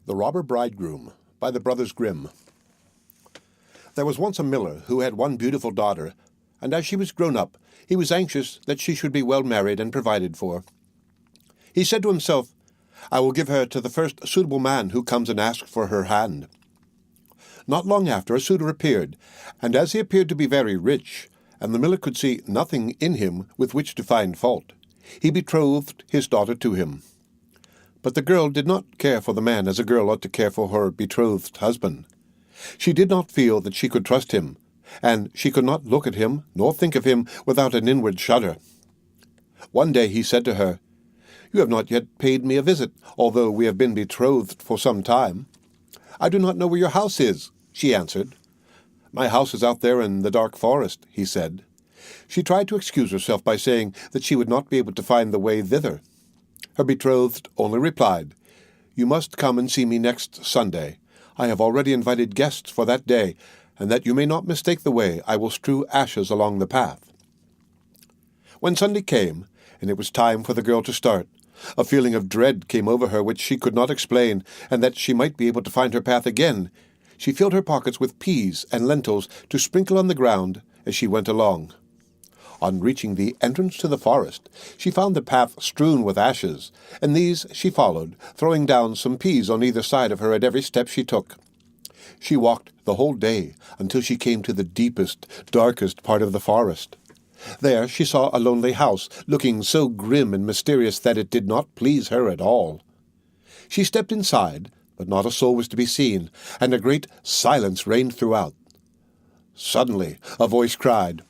The Robber Bridegroom by the brothers Grimm. There was once a miller who had one beautiful daughter, and as she was grown up, he was anxious that she should be well married and provided for. He said to himself, "I will give her to the first suitable man who comes and asks for her hand." Not long after, a suitor appeared, and as he appeared to be very rich, and the miller could see nothing in him with which to find fault, he betrothed his daughter to him. But the girl did not care for the man as a girl ought to care for her betrothed husband. She did not feel that she could trust him, and she could not look at him nor think of him without an inward shudder. One day he said to her, "You have not yet paid me a visit, although we have been betrothed for some time." "I do not know where your house is," she answered. "My house is out there in the dark forest," he said. She tried to excuse herself by saying that she would not be able to find the way thither. Her betrothed only replied, "You must come and see me next Sunday. I have already invited guests for that day, and that you may not mistake the way, I will strew ashes along the path." When Sunday came, and it was time for the girl to start, a feeling of dread came over her which she could not explain, and that she might be able to find her path again, she filled her pockets with peas and lentils to sprinkle on the ground as she went along. On reaching the entrance to the forest, she found the path strewn with ashes, and these she followed, throwing down some peas on either side of her at every step she took. She walked the whole day until she came to the deepest, darkest part of the forest. There she saw a lonely house, looking so grim and mysterious that it did not please her at all. She stepped inside, but not a soul was to be seen, and a great silence reigned throughout. Suddenly a voice cried,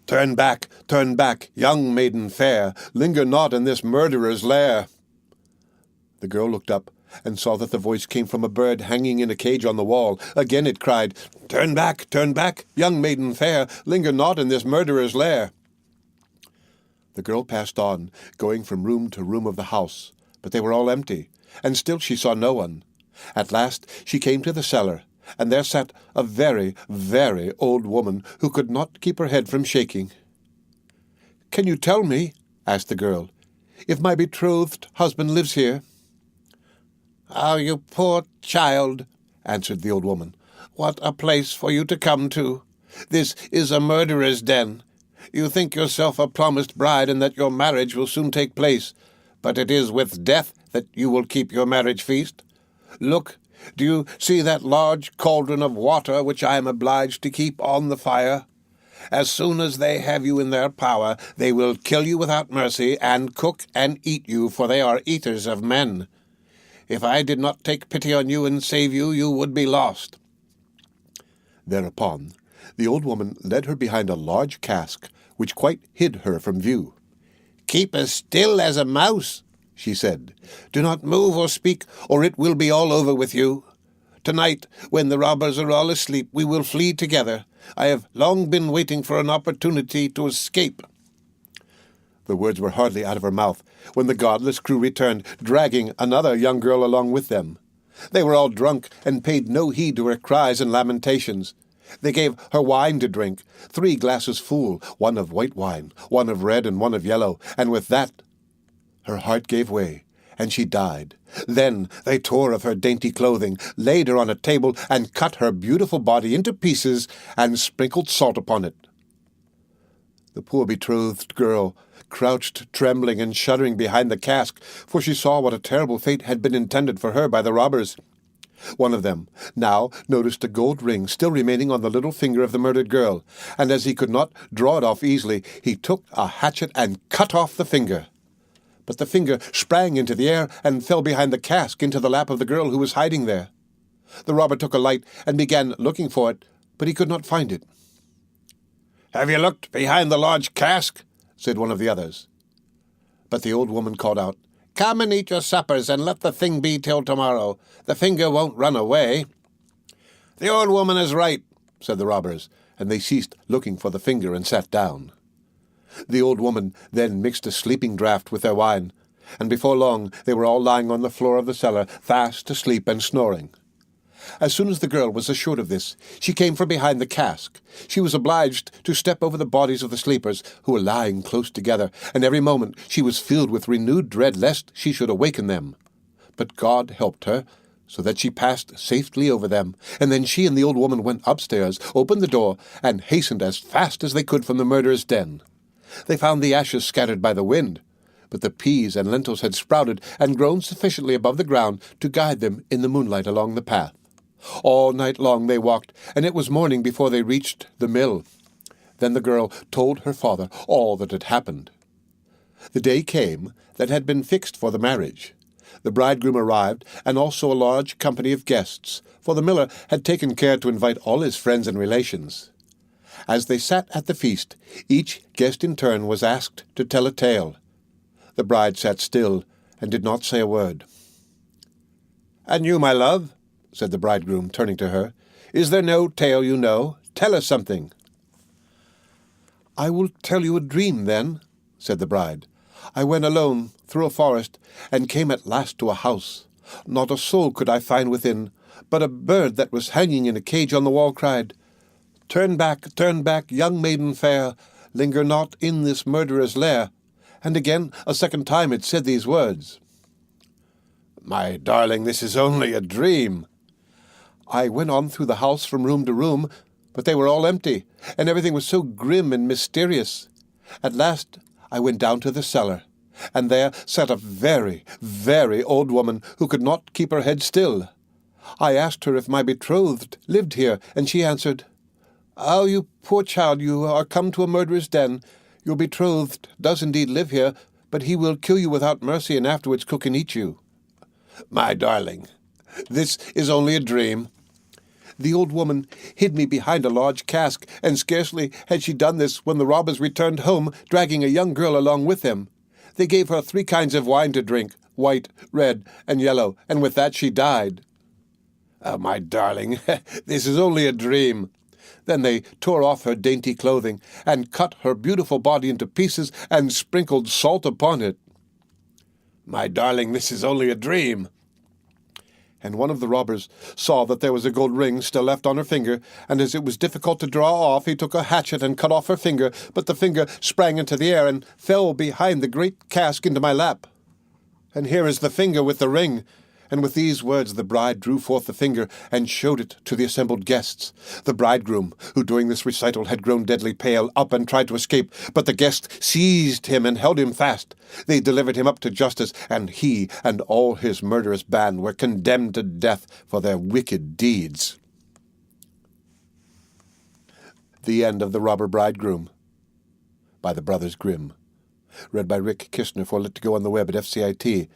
turn back, young maiden fair, linger not in this murderer's lair." The girl looked up and saw that the voice came from a bird hanging in a cage on the wall. Again it cried, turn back, young maiden fair, linger not in this murderer's lair." The girl passed on, going from room to room of the house, but they were all empty, and still she saw no one. At last she came to the cellar, and there sat a very, very old woman who could not keep her head from shaking. "Can you tell me," asked the girl, "if my betrothed husband lives here?" "Ah, you poor child," answered the old woman, "what a place for you to come to! This is a murderer's den. You think yourself a promised bride and that your marriage will soon take place, but it is with death that you will keep your marriage feast. Look, do you see that large cauldron of water which I am obliged to keep on the fire? As soon as they have you in their power, they will kill you without mercy, and cook and eat you, for they are eaters of men. If I did not take pity on you and save you, you would be lost." Thereupon the old woman led her behind a large cask, which quite hid her from view. "Keep as still as a mouse," she said. "Do not move or speak, or it will be all over with you. Tonight, when the robbers are all asleep, we will flee together. I have long been waiting for an opportunity to escape." The words were hardly out of her mouth when the godless crew returned, dragging another young girl along with them. They were all drunk and paid no heed to her cries and lamentations. They gave her wine to drink, 3 glasses full, one of white wine, one of red, and one of yellow, and with that her heart gave way, and she died. Then they tore of her dainty clothing, laid her on a table, and cut her beautiful body into pieces, and sprinkled salt upon it. The poor betrothed girl crouched trembling and shuddering behind the cask, for she saw what a terrible fate had been intended for her by the robbers. One of them now noticed a gold ring still remaining on the little finger of the murdered girl, and as he could not draw it off easily, he took a hatchet and cut off the finger. But the finger sprang into the air and fell behind the cask into the lap of the girl who was hiding there. The robber took a light and began looking for it, but he could not find it. "Have you looked behind the large cask?" said one of the others. But the old woman called out, "Come and eat your suppers, and let the thing be till tomorrow. The finger won't run away." "The old woman is right," said the robbers, and they ceased looking for the finger and sat down. The old woman then mixed a sleeping draught with their wine, and before long they were all lying on the floor of the cellar, fast asleep and snoring. As soon as the girl was assured of this, she came from behind the cask. She was obliged to step over the bodies of the sleepers, who were lying close together, and every moment she was filled with renewed dread lest she should awaken them. But God helped her, so that she passed safely over them, and then she and the old woman went upstairs, opened the door, and hastened as fast as they could from the murderer's den. They found the ashes scattered by the wind, but the peas and lentils had sprouted and grown sufficiently above the ground to guide them in the moonlight along the path. All night long they walked, and it was morning before they reached the mill. Then the girl told her father all that had happened. The day came that had been fixed for the marriage. The bridegroom arrived, and also a large company of guests, for the miller had taken care to invite all his friends and relations. As they sat at the feast, each guest in turn was asked to tell a tale. The bride sat still and did not say a word. "And you, my love," said the bridegroom, turning to her, "is there no tale you know? Tell us something." "I will tell you a dream, then," said the bride. "I went alone through a forest, and came at last to a house. Not a soul could I find within, but a bird that was hanging in a cage on the wall cried, 'Turn back, young maiden fair, linger not in this murderer's lair.' And again, a second time, it said these words." "My darling, this is only a dream." "I went on through the house from room to room, but they were all empty, and everything was so grim and mysterious. At last I went down to the cellar, and there sat a very, very old woman who could not keep her head still. I asked her if my betrothed lived here, and she answered, 'Oh, you poor child, you are come to a murderer's den. Your betrothed does indeed live here, but he will kill you without mercy and afterwards cook and eat you.' My darling, this is only a dream." The old woman hid me behind a large cask, and scarcely had she done this when the robbers returned home, dragging a young girl along with them. They gave her 3 kinds of wine to drink, white, red, and yellow, and with that she died." "Oh, my darling, this is only a dream." Then they tore off her dainty clothing, and cut her beautiful body into pieces, and sprinkled salt upon it. "My darling, this is only a dream." And one of the robbers saw that there was a gold ring still left on her finger, and as it was difficult to draw off, he took a hatchet and cut off her finger, but the finger sprang into the air and fell behind the great cask into my lap. "And here is the finger with the ring." And with these words the bride drew forth the finger and showed it to the assembled guests. The bridegroom, who during this recital had grown deadly pale, up and tried to escape, but the guests seized him and held him fast. They delivered him up to justice, and he and all his murderous band were condemned to death for their wicked deeds. The End of The Robber Bridegroom by the Brothers Grimm. Read by Rick Kistner for Lit2Go on the web at fcit.usf.edu.